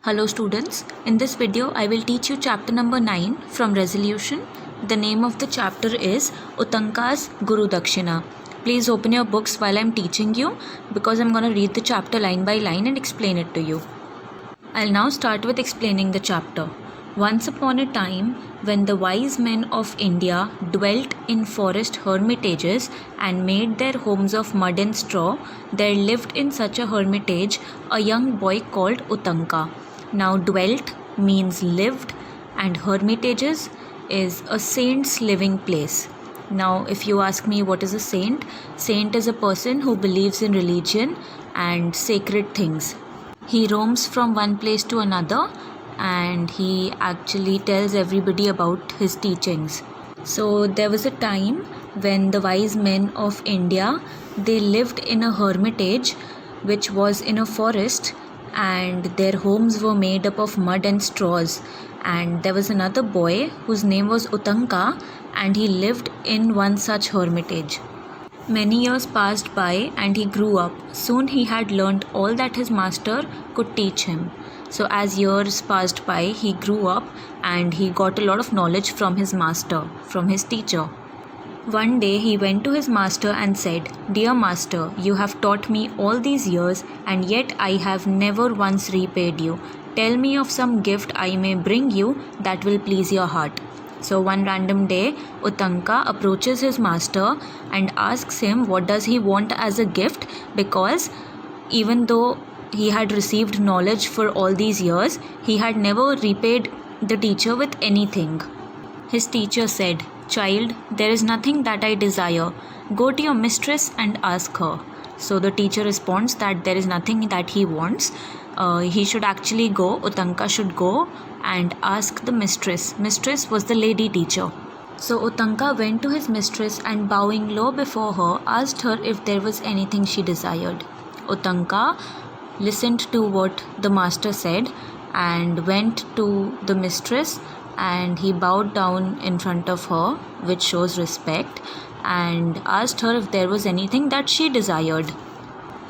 Hello students, in this video I will teach you chapter number 9 from resolution. The name of the chapter is Utanka's Guru Dakshina. Please open your books while I am teaching you because I am going to read the chapter line by line and explain it to you. I'll now start with explaining the chapter. Once upon a time, when the wise men of India dwelt in forest hermitages and made their homes of mud and straw, there lived in such a hermitage a young boy called Utanka. Now, dwelt means lived, and hermitages is a saint's living place. Now, if you ask me what is a saint is a person who believes in religion and sacred things. He roams from one place to another and he actually tells everybody about his teachings. So there was a time when the wise men of India, they lived in a hermitage which was in a forest, and their homes were made up of mud and straws. And there was another boy whose name was Utanka, and he lived in one such hermitage. Many years passed by and he grew up. Soon he had learnt all that his master could teach him. So as years passed by, he grew up and he got a lot of knowledge from his master, from his teacher. One day he went to his master and said, "Dear master, you have taught me all these years and yet I have never once repaid you. Tell me of some gift I may bring you that will please your heart." So one random day, Utanka approaches his master and asks him what does he want as a gift, because even though he had received knowledge for all these years, he had never repaid the teacher with anything. His teacher said, "Child, there is nothing that I desire. Go to your mistress and ask her." So the teacher responds that there is nothing that he wants. He should actually go, Utanka should go and ask the mistress. Mistress was the lady teacher. So Utanka went to his mistress and bowing low before her, asked her if there was anything she desired. Utanka listened to what the master said and went to the mistress and he bowed down in front of her, which shows respect, and asked her if there was anything that she desired.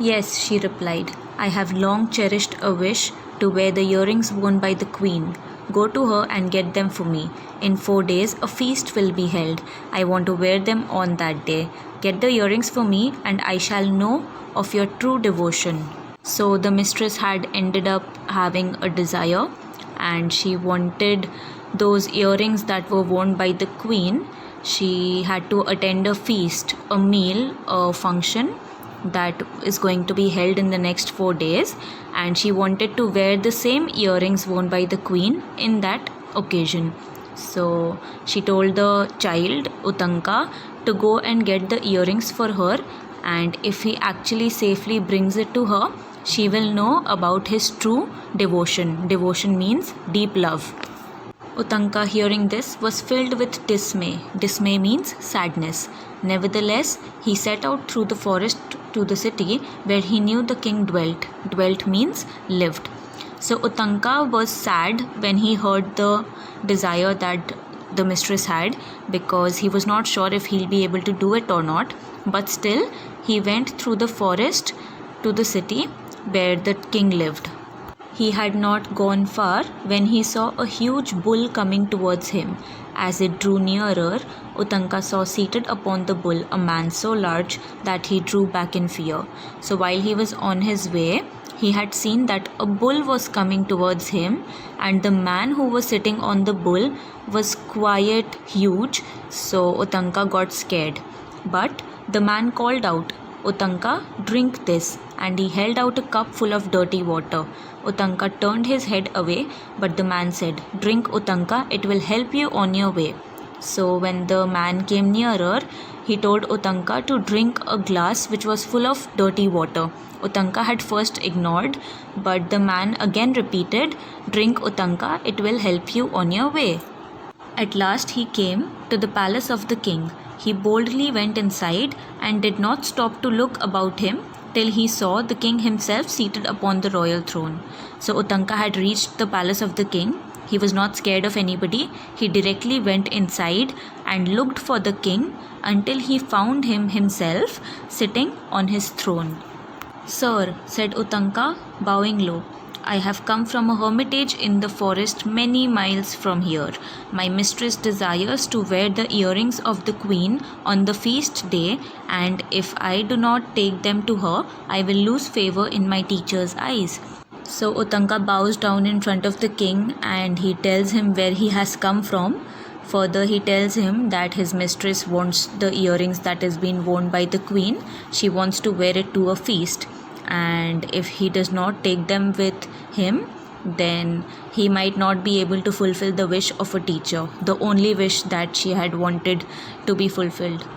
"Yes," she replied, "I have long cherished a wish to wear the earrings worn by the queen. Go to her and get them for me. In 4 days a feast will be held. I want to wear them on that day. Get the earrings for me and I shall know of your true devotion." So the mistress had ended up having a desire and she wanted those earrings that were worn by the queen. She had to attend a feast, a meal, a function that is going to be held in the next 4 days, and she wanted to wear the same earrings worn by the queen in that occasion. So she told the child Utanka to go and get the earrings for her, and if he actually safely brings it to her, she will know about his true devotion. Devotion means deep love. Utanka, hearing this, was filled with dismay. Dismay means sadness. Nevertheless, he set out through the forest to the city where he knew the king dwelt. Dwelt means lived. So Utanka was sad when he heard the desire that the mistress had, because he was not sure if he'll be able to do it or not. But still, he went through the forest to the city where the king lived. He had not gone far when he saw a huge bull coming towards him. As it drew nearer, Utanka saw seated upon the bull a man so large that he drew back in fear. So while he was on his way, he had seen that a bull was coming towards him, and the man who was sitting on the bull was quite huge. So Utanka got scared. But the man called out, "Utanka, drink this," and he held out a cup full of dirty water. Utanka turned his head away, but the man said, "Drink, Utanka, it will help you on your way." So when the man came nearer, he told Utanka to drink a glass which was full of dirty water. Utanka had first ignored, but the man again repeated, "Drink, Utanka, it will help you on your way." At last he came to the palace of the king. He boldly went inside and did not stop to look about him till he saw the king himself seated upon the royal throne. So Utanka had reached the palace of the king. He was not scared of anybody. He directly went inside and looked for the king until he found him himself sitting on his throne. "Sir," said Utanka, bowing low, I have come from a hermitage in the forest many miles from here. My mistress desires to wear the earrings of the queen on the feast day, and if I do not take them to her, I will lose favor in my teacher's eyes. So Uttanka bows down in front of the king and he tells him where he has come from. Further, he tells him that his mistress wants the earrings that is being worn by the queen. She wants to wear it to a feast, and if he does not take them with him, then he might not be able to fulfill the wish of a teacher, the only wish that she had wanted to be fulfilled.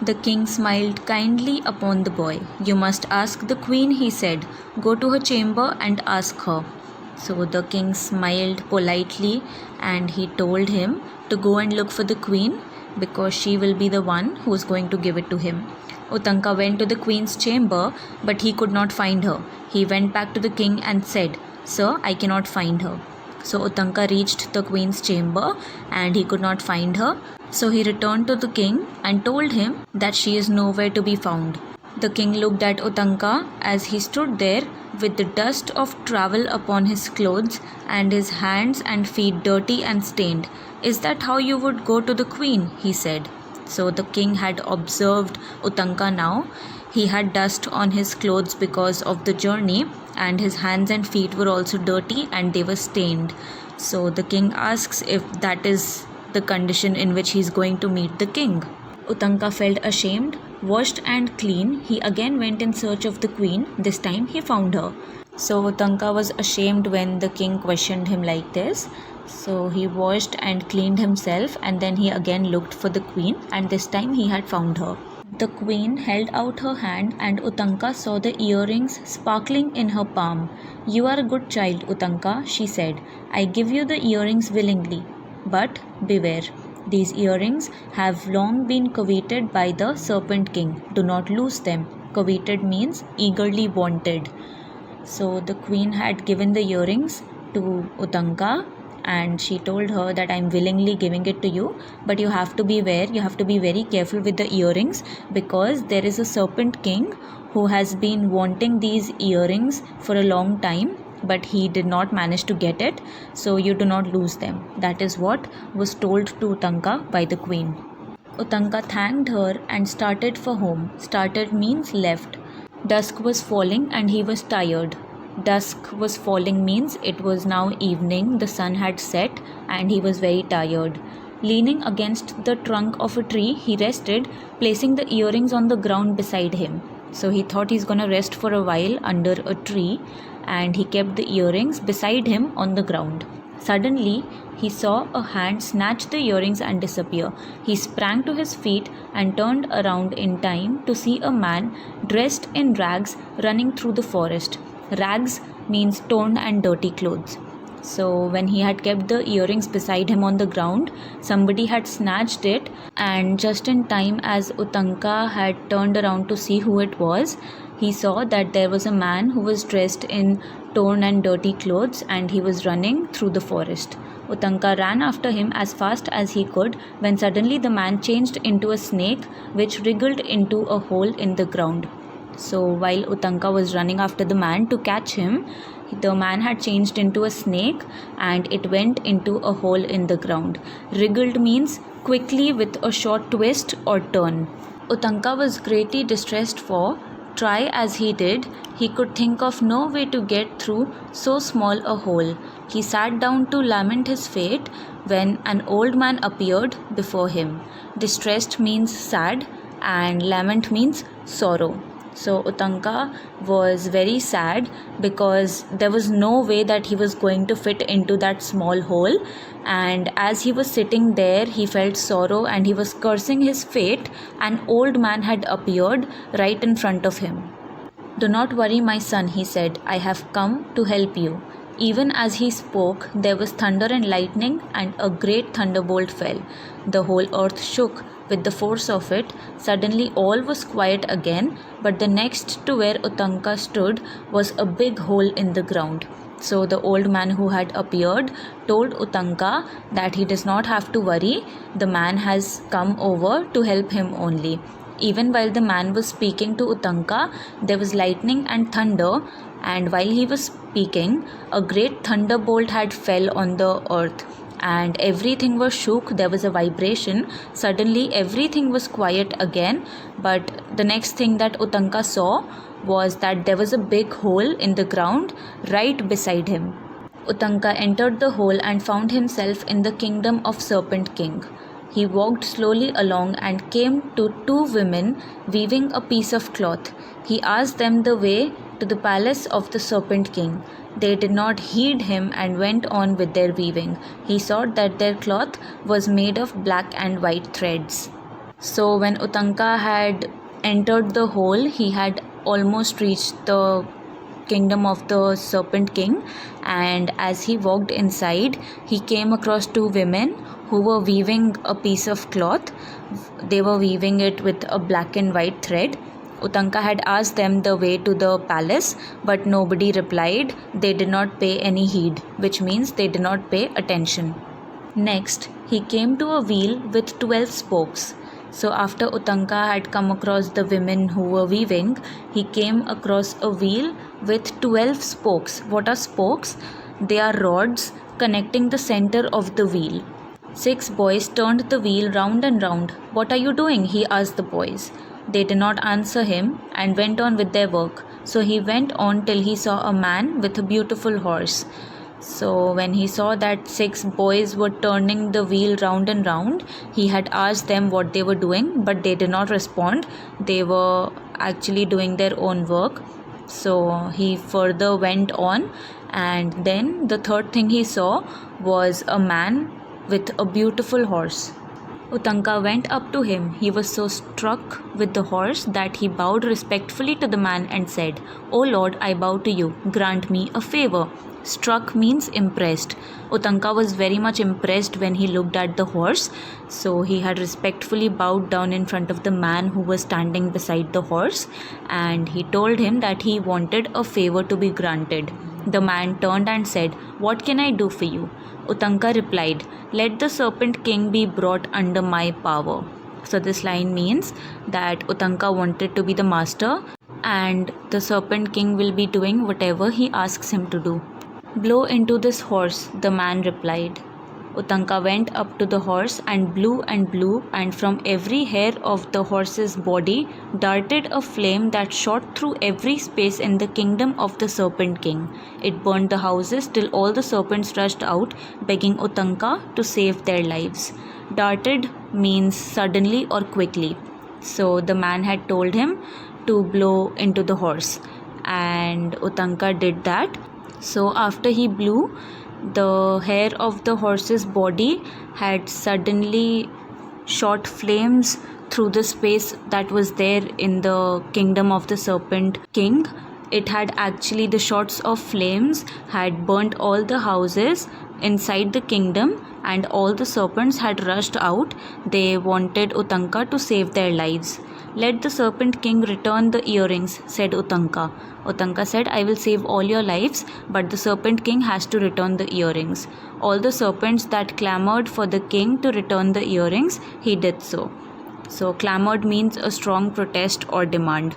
The king smiled kindly upon the boy. You must ask the queen, he said. Go to her chamber and ask her. So the king smiled politely and he told him to go and look for the queen because she will be the one who is going to give it to him. Uttanka went to the queen's chamber, but he could not find her. He went back to the king and said, Sir, I cannot find her. So Uttanka reached the queen's chamber and he could not find her. So he returned to the king and told him that she is nowhere to be found. The king looked at Uttanka as he stood there with the dust of travel upon his clothes and his hands and feet dirty and stained. Is that how you would go to the queen? He said. So the king had observed Uttanka now. He had dust on his clothes because of the journey, and his hands and feet were also dirty and they were stained. So the king asks if that is the condition in which he is going to meet the king. Uttanka felt ashamed. Washed and clean, he again went in search of the queen. This time he found her. So Uttanka was ashamed when the king questioned him like this. So he washed and cleaned himself and then he again looked for the queen, and this time he had found her. The queen held out her hand and Uttanka saw the earrings sparkling in her palm. You are a good child, Uttanka, she said. I give you the earrings willingly. But beware. These earrings have long been coveted by the Serpent King. Do not lose them. Coveted means eagerly wanted. So the queen had given the earrings to Uttanka and she told her that I am willingly giving it to you, but you have to beware, you have to be very careful with the earrings because there is a Serpent King who has been wanting these earrings for a long time, but he did not manage to get it, so you do not lose them. That is what was told to Uttanka by the queen. Uttanka thanked her and started for home. Started means left. Dusk was falling and he was tired. Dusk was falling means it was now evening, the sun had set and he was very tired. Leaning against the trunk of a tree, he rested, placing the earrings on the ground beside him. So he thought he's gonna rest for a while under a tree, and he kept the earrings beside him on the ground. Suddenly, he saw a hand snatch the earrings and disappear. He sprang to his feet and turned around in time to see a man dressed in rags running through the forest. Rags means torn and dirty clothes. So when he had kept the earrings beside him on the ground, somebody had snatched it, and just in time as Uttanka had turned around to see who it was, he saw that there was a man who was dressed in torn and dirty clothes and he was running through the forest. Uttanka ran after him as fast as he could when suddenly the man changed into a snake which wriggled into a hole in the ground. So while Uttanka was running after the man to catch him, the man had changed into a snake and it went into a hole in the ground. Wriggled means quickly with a short twist or turn. Uttanka was greatly distressed for, try as he did, he could think of no way to get through so small a hole. He sat down to lament his fate when an old man appeared before him. Distressed means sad and lament means sorrow. So Uttanka was very sad because there was no way that he was going to fit into that small hole, and as he was sitting there he felt sorrow and he was cursing his fate. An old man had appeared right in front of him. Do not worry, my son, he said, I have come to help you. Even as he spoke, there was thunder and lightning, and a great thunderbolt fell. The whole earth shook with the force of it. Suddenly all was quiet again, but the next to where Uttanka stood was a big hole in the ground. So the old man who had appeared told Uttanka that he does not have to worry, the man has come over to help him only. Even while the man was speaking to Uttanka, there was lightning and thunder, and while he was speaking, a great thunderbolt had fell on the earth, and everything was shook. There was a vibration. Suddenly everything was quiet again, but the next thing that Uttanka saw was that there was a big hole in the ground right beside him. Uttanka entered the hole and found himself in the kingdom of Serpent King. He walked slowly along and came to two women weaving a piece of cloth. He asked them the way to the palace of the Serpent King. They did not heed him and went on with their weaving. He saw that their cloth was made of black and white threads. So when Uttanka had entered the hole, he had almost reached the kingdom of the Serpent King, and as he walked inside, he came across two women who were weaving a piece of cloth. They were weaving it with a black and white thread. Uttanka had asked them the way to the palace, but nobody replied. They did not pay any heed, which means they did not pay attention. Next, he came to a wheel with 12 spokes. So after Uttanka had come across the women who were weaving, he came across a wheel with 12 spokes. What are spokes? They are rods connecting the center of the wheel. 6 boys turned the wheel round and round. "What are you doing?" he asked the boys. They did not answer him and went on with their work. So he went on till he saw a man with a beautiful horse. So when he saw that 6 boys were turning the wheel round and round, he had asked them what they were doing, but they did not respond. They were actually doing their own work. So he further went on, and then the third thing he saw was a man with a beautiful horse. Uttanka went up to him. He was so struck with the horse that he bowed respectfully to the man and said, "O Lord, I bow to you. Grant me a favor." Struck means impressed. Uttanka was very much impressed when he looked at the horse, so he had respectfully bowed down in front of the man who was standing beside the horse, and he told him that he wanted a favor to be granted. The man turned and said, "What can I do for you?" Uttanka replied, "Let the Serpent King be brought under my power." So this line means that Uttanka wanted to be the master, and the Serpent King will be doing whatever he asks him to do. "Blow into this horse," the man replied. Uttanka went up to the horse and blew, and from every hair of the horse's body darted a flame that shot through every space in the kingdom of the Serpent King. It burned the houses till all the serpents rushed out, begging Uttanka to save their lives. Darted means suddenly or quickly. So the man had told him to blow into the horse, and Uttanka did that. So after he blew, the hair of the horse's body had suddenly shot flames through the space that was there in the kingdom of the Serpent King. It had actually, the shots of flames had burnt all the houses inside the kingdom, and all the serpents had rushed out. They wanted Uttanka to save their lives. "Let the Serpent King return the earrings," said Uttanka. Uttanka said, "I will save all your lives, but the Serpent King has to return the earrings." All the serpents that clamored for the king to return the earrings, he did so. So clamored means a strong protest or demand.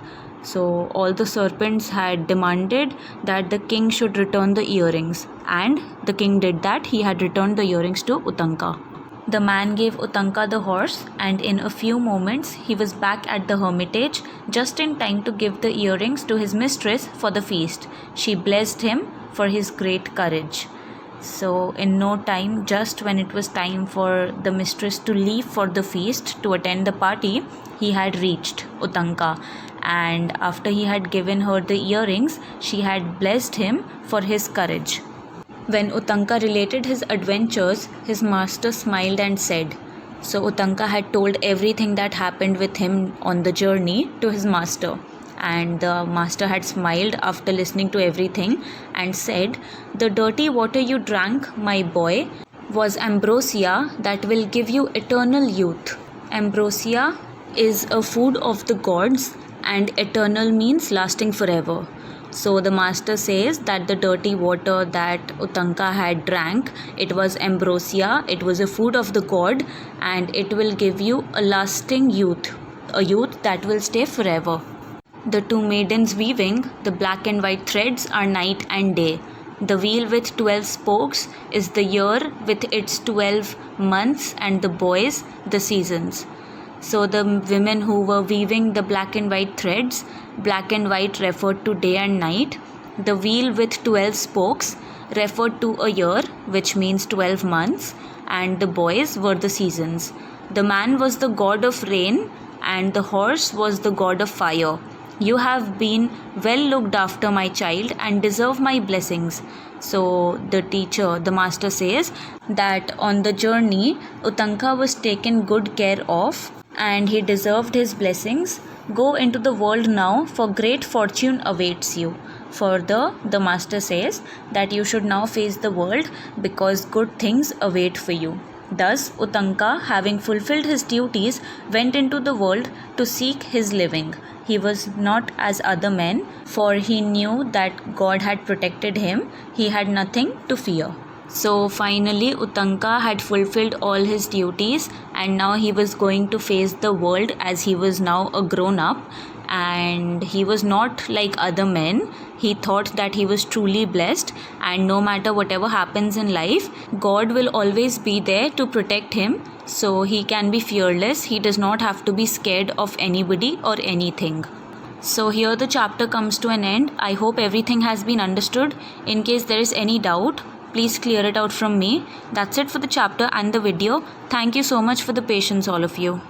So all the serpents had demanded that the king should return the earrings, and the king did that. He had returned the earrings to Uttanka. The man gave Uttanka the horse, and in a few moments he was back at the hermitage, just in time to give the earrings to his mistress for the feast. She blessed him for his great courage. So in no time, just when it was time for the mistress to leave for the feast to attend the party, he had reached Uttanka, and after he had given her the earrings, she had blessed him for his courage. When Uttanka related his adventures, his master smiled and said, so Uttanka had told everything that happened with him on the journey to his master, and the master had smiled after listening to everything and said, "The dirty water you drank, my boy, was ambrosia that will give you eternal youth." Ambrosia is a food of the gods, and eternal means lasting forever. So the master says that the dirty water that Uttanka had drank, it was ambrosia, it was a food of the god, and it will give you a lasting youth, a youth that will stay forever. The two maidens weaving the black and white threads are night and day. The wheel with 12 spokes is the year with its 12 months, and the boys the seasons. So the women who were weaving the black and white threads, black and white referred to day and night. The wheel with 12 spokes referred to a year, which means 12 months, and the boys were the seasons. The man was the god of rain, and the horse was the god of fire. You have been well looked after, my child, and deserve my blessings. So the teacher, the master says that on the journey, Uttanka was taken good care of and he deserved his blessings. Go into the world now, for great fortune awaits you. Further, the master says that you should now face the world because good things await for you. Thus, Uttanka, having fulfilled his duties, went into the world to seek his living. He was not as other men, for he knew that God had protected him. He had nothing to fear. So finally, Uttanka had fulfilled all his duties, and now he was going to face the world as he was now a grown up. And he was not like other men. He thought that he was truly blessed, and no matter whatever happens in life, God will always be there to protect him. So he can be fearless. He does not have to be scared of anybody or anything. So here the chapter comes to an end. I hope everything has been understood. In case there is any doubt, please clear it out from me. That's it for the chapter and the video. Thank you so much for the patience, all of you.